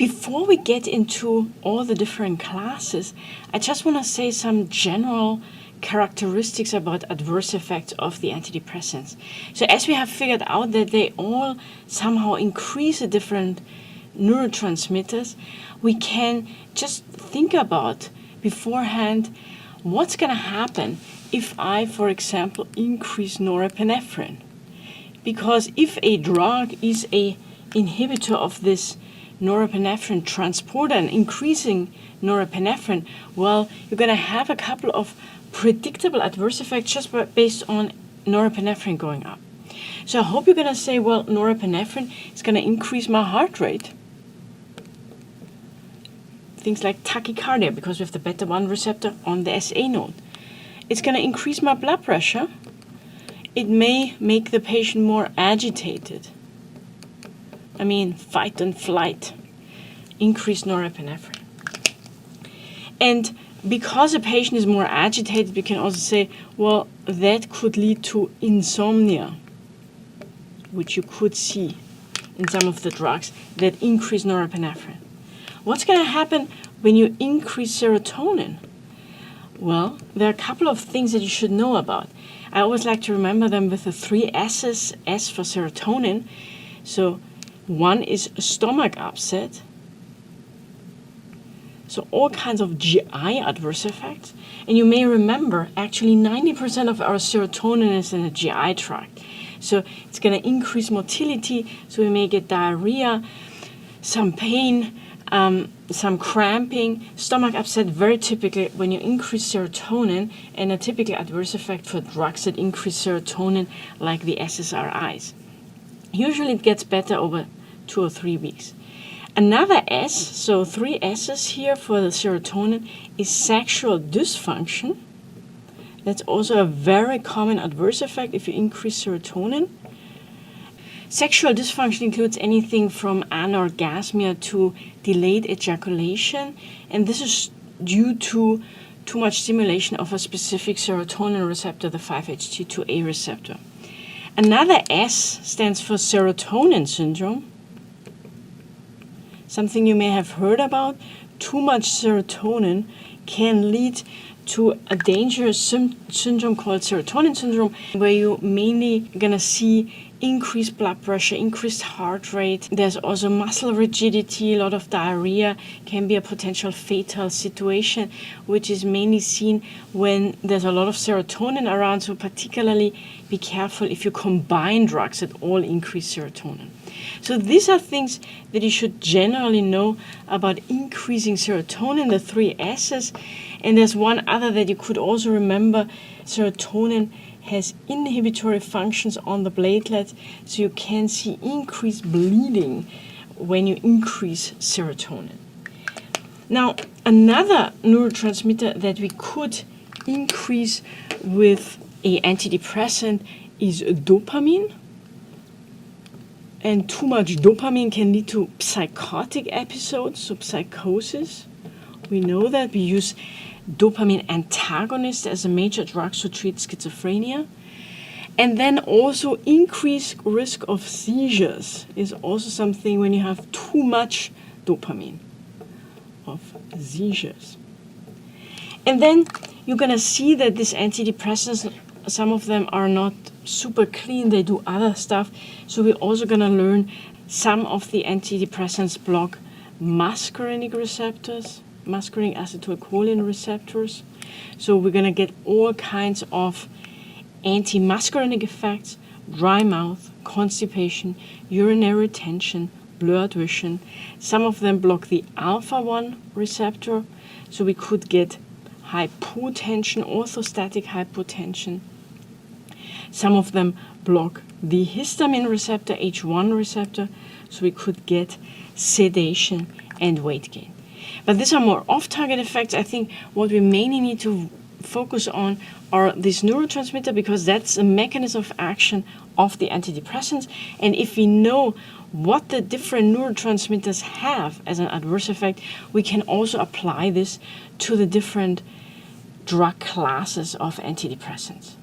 Before we get into all the different classes, I just want to say some general characteristics about adverse effects of the antidepressants. So as we have figured out that they all somehow increase the different neurotransmitters, we can just think about beforehand what's going to happen if I, for example, increase norepinephrine. Because if a drug is a inhibitor of this norepinephrine transporter and increasing norepinephrine, well, you're going to have a couple of predictable adverse effects just based on norepinephrine going up. So I hope you're going to say, well, norepinephrine is going to increase my heart rate. Things like tachycardia, because we have the beta-1 receptor on the SA node. It's going to increase my blood pressure. It may make the patient more agitated. I mean, fight and flight, increased norepinephrine. And because a patient is more agitated, we can also say, well, that could lead to insomnia, which you could see in some of the drugs that increase norepinephrine. What's going to happen when you increase serotonin? Well, there are a couple of things that you should know about. I always like to remember them with the 3 S's. S for serotonin. So one is stomach upset. So all kinds of GI adverse effects. And you may remember, actually 90% of our serotonin is in the GI tract. So it's going to increase motility, so we may get diarrhea, some pain, some cramping, stomach upset, very typically when you increase serotonin, and a typical adverse effect for drugs that increase serotonin like the SSRIs. Usually it gets better over 2 or 3 weeks. Another S, so 3 S's here for the serotonin, is sexual dysfunction. That's also a very common adverse effect if you increase serotonin. Sexual dysfunction includes anything from anorgasmia to delayed ejaculation, and this is due to too much stimulation of a specific serotonin receptor, the 5-HT2A receptor. Another S stands for serotonin syndrome. Something you may have heard about. Too much serotonin can lead to a dangerous syndrome called serotonin syndrome, where you mainly gonna see increased blood pressure, increased heart rate. There's also muscle rigidity, a lot of diarrhea, can be a potential fatal situation, which is mainly seen when there's a lot of serotonin around. So particularly be careful if you combine drugs that all increase serotonin. So these are things that you should generally know about increasing serotonin, the 3 S's. And there's one other that you could also remember. Serotonin has inhibitory functions on the platelets, so you can see increased bleeding when you increase serotonin. Now, another neurotransmitter that we could increase with an antidepressant is dopamine. And too much dopamine can lead to psychotic episodes, so psychosis. We know that. We use dopamine antagonists as a major drug to treat schizophrenia. And then also increased risk of seizures is also something when you have too much dopamine, of seizures. And then you're going to see that these antidepressants, some of them are not super clean, they do other stuff. So we're also going to learn some of the antidepressants block muscarinic receptors, muscarinic acetylcholine receptors. So we're going to get all kinds of anti-muscarinic effects, dry mouth, constipation, urinary retention, blurred vision. Some of them block the alpha-1 receptor, so we could get hypotension, orthostatic hypotension. Some of them block the histamine receptor, H1 receptor, so we could get sedation and weight gain. But these are more off-target effects. I think what we mainly need to focus on are these neurotransmitters, because that's a mechanism of action of the antidepressants. And if we know what the different neurotransmitters have as an adverse effect, we can also apply this to the different drug classes of antidepressants.